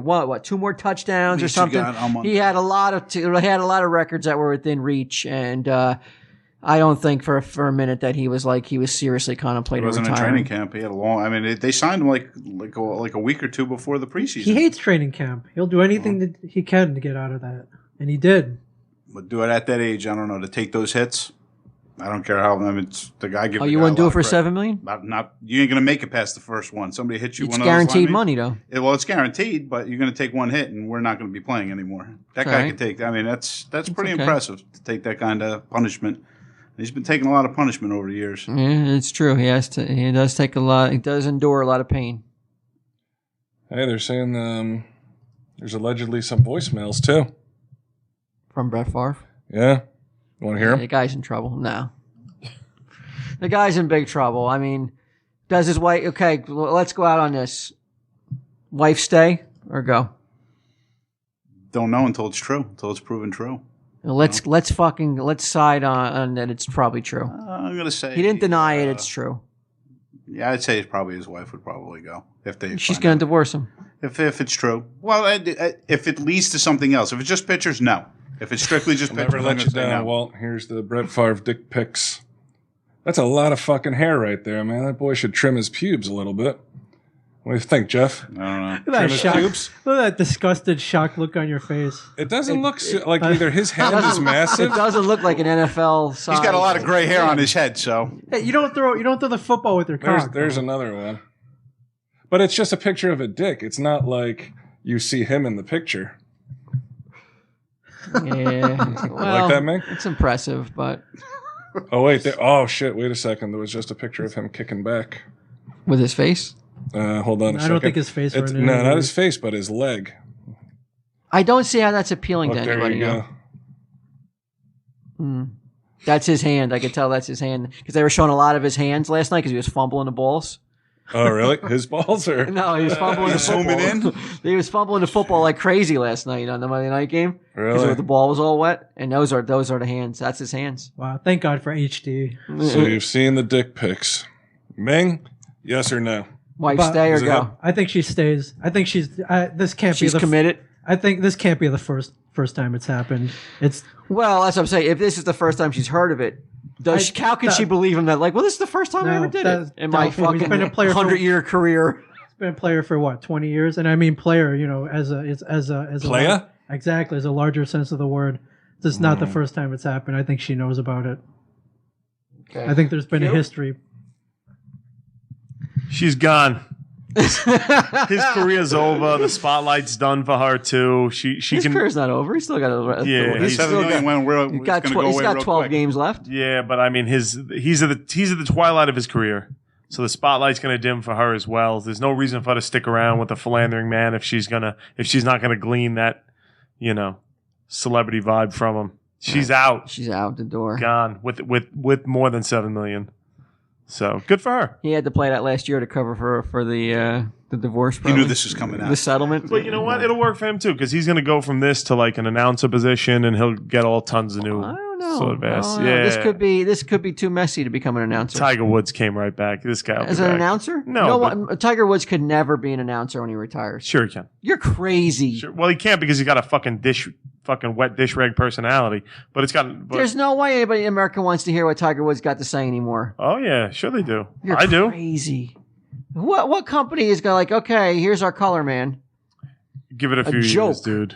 what? 2 more touchdowns or something. He had a lot of records that were within reach, and I don't think for a minute that he was seriously contemplating. It wasn't retiring. a training camp. He had a long. I mean, they signed him like a week or two before the preseason. He hates training camp. He'll do anything that he can to get out of that, and he did. But do it at that age, I don't know, to take those hits. I don't care how. I mean, it's the guy. Oh, you wouldn't do it for $7 million? Not. You ain't gonna make it past the first one. Somebody hits you. It's one of those guaranteed linemen. money, though. Well, it's guaranteed, but you're gonna take one hit, and we're not gonna be playing anymore. That guy right. can take. I mean, that's pretty okay. impressive to take that kind of punishment. He's been taking a lot of punishment over the years. Yeah, it's true. He does take a lot. He does endure a lot of pain. Hey, they're saying there's allegedly some voicemails too. From Brett Favre. Yeah. You want to hear him? The guy's in trouble. No. The guy's in big trouble. I mean, does his wife... Okay, let's go out on this. Wife stay or go? Don't know until it's true. Until it's proven true. Let's side on that it's probably true. I'm gonna say He didn't deny it. It's true. Yeah, I'd say it's probably his wife would probably go if they. She's going to divorce him. If it's true. Well, if it leads to something else. If it's just pictures, no. If it's strictly just pictures, Never I'm let gonna you say down, no. Walt. Here's the Brett Favre dick pics. That's a lot of fucking hair right there, man. That boy should trim his pubes a little bit. What do you think, Jeff? I don't know. Look at that Trim his shock. pubes? Look at that disgusted, shocked look on your face. It doesn't look like either his head is massive. It doesn't look like an NFL size. He's got a lot of gray hair on his head, so Hey, you don't throw the football with your cock. There's another one. But it's just a picture of a dick. It's not like you see him in the picture. Yeah. Well, Like that, Meg? It's impressive, but Oh, wait. Oh, shit. Wait a second. There was just a picture of him kicking back. with his face? Hold on a second. I don't think his face It's, right no, now. not his face, but his leg. I don't see how that's appealing Look, to there anybody. you No. go. That's his hand. I could tell that's his hand because they were showing a lot of his hands last night because he was fumbling the balls. Oh, really? His balls are... No, he was fumbling the football. zooming in? He was fumbling the football like crazy last night on the Monday night game because Really? the ball was all wet. And those are the hands. That's his hands. Wow, thank God for HD. So you've seen the dick pics. Ming, yes or no? Wife But- stay or Is it go? him? I think she stays. I think she's. This can't She's be the. committed. I think this can't be the first time it's happened. It's Well, that's what I'm saying. If this is the first time she's heard of it, how can she believe him that, like, well, this is the first time I No, ever did that's it in my doubtful. He's fucking been a player for- 100-year career? been a player for what 20 years, and I mean player. You know, as a Player? exactly, as a larger sense of the word. This is not the first time it's happened. I think she knows about it. Okay. I think there's been a history. She's gone. His career's over. The spotlight's done for her too. She His can. career's not over. He's still got a. Yeah, he's he's still 7 million when we're got it's gonna go he's away got real 12 quick. games left. Yeah, but I mean, he's at the twilight of his career. So the spotlight's going to dim for her as well. There's no reason for her to stick around with a philandering man if she's not going to glean that, celebrity vibe from him. She's out. She's out the door. Gone with more than $7 million. So good for her. He had to play that last year to cover for the divorce. He Probably. knew this was coming out. The settlement. But you know what? It'll work for him too because he's going to go from this to like an announcer position, and he'll get all tons of new. I don't know. Sort of ass. I don't know. Yeah. This could be too messy to become an announcer. Tiger Woods came right back. This guy As an announcer? No, Tiger Woods could never be an announcer when he retires. Sure he can. You're crazy. Sure. Well, he can't because he's got a fucking wet dish rag personality. But it's got. There's no way anybody in America wants to hear what Tiger Woods got to say anymore. Oh yeah, sure they do. You're I do. Crazy. What company is going like? Okay, here's our color man. Give it a few joke. years, dude.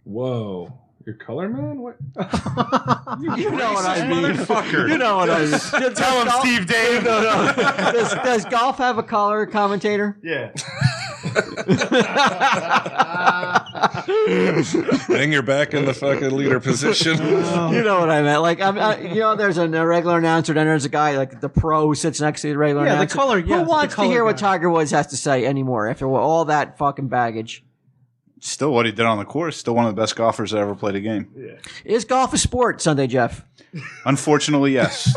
Whoa. Your color man? What? You know what I mean. Motherfucker. You know what I mean. Tell him, Steve Dave. No. Does golf have a color commentator? Yeah. Then you're back in the fucking leader position. You know what I meant. Like, there's a regular announcer, then there's a guy like the pro who sits next to the regular Yeah, the announcer. color- yes, Who the wants to color hear what guy. Tiger Woods has to say anymore after all that fucking baggage? Still, what he did on the course, still one of the best golfers that ever played a game. Is golf a sport, Sunday Jeff? Unfortunately, yes.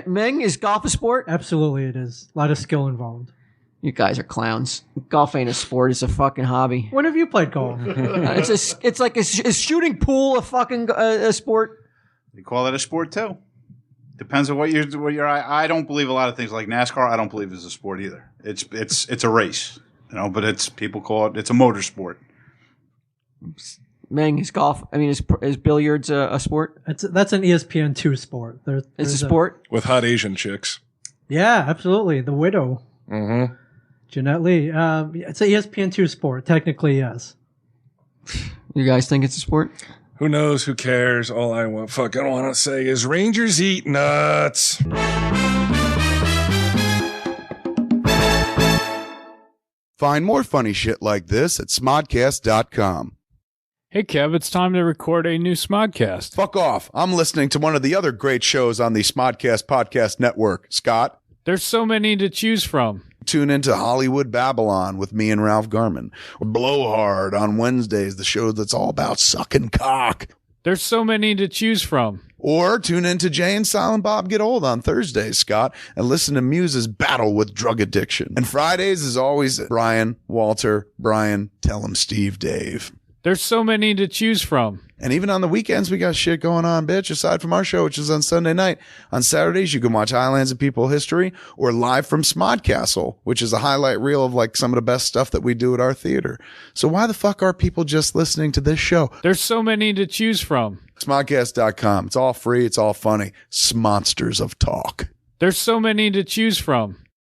Ming, is golf a sport? Absolutely, it is. A lot of skill involved. You guys are clowns. Golf ain't a sport; it's a fucking hobby. When have you played golf? It's like is shooting pool a fucking a sport? They call it a sport too. Depends on what you're. I don't believe a lot of things like NASCAR. I don't believe is a sport either. It's a race, but people call it. It's a motorsport. Ming, is golf? I mean, is billiards a sport? That's an ESPN2 sport. It's There's a sport. With hot Asian chicks. Yeah, absolutely. The Widow, Mm-hmm. Jeanette Lee. It's an ESPN2 sport. Technically, yes. You guys think it's a sport? Who knows? Who cares? All I want to say is Rangers eat nuts. Find more funny shit like this at smodcast.com. Hey, Kev, it's time to record a new Smodcast. Fuck off. I'm listening to one of the other great shows on the Smodcast Podcast Network. Scott, There's so many to choose from. tune into Hollywood Babylon with me and Ralph Garman. Or Blowhard on Wednesdays, the show that's all about sucking cock. There's so many to choose from. Or tune into Jay and Silent Bob Get Old on Thursdays, Scott, and listen to Muse's battle with drug addiction. And Fridays is always Brian, Walter, Brian, Tell Him Steve, Dave. There's so many to choose from. And even on the weekends, we got shit going on, bitch, aside from our show, which is on Sunday night. On Saturdays, you can watch Highlands of People History or Live from Smodcastle, which is a highlight reel of like some of the best stuff that we do at our theater. So why the fuck are people just listening to this show? There's so many to choose from. Smodcast.com. It's all free. It's all funny. Smonsters of talk. There's so many to choose from.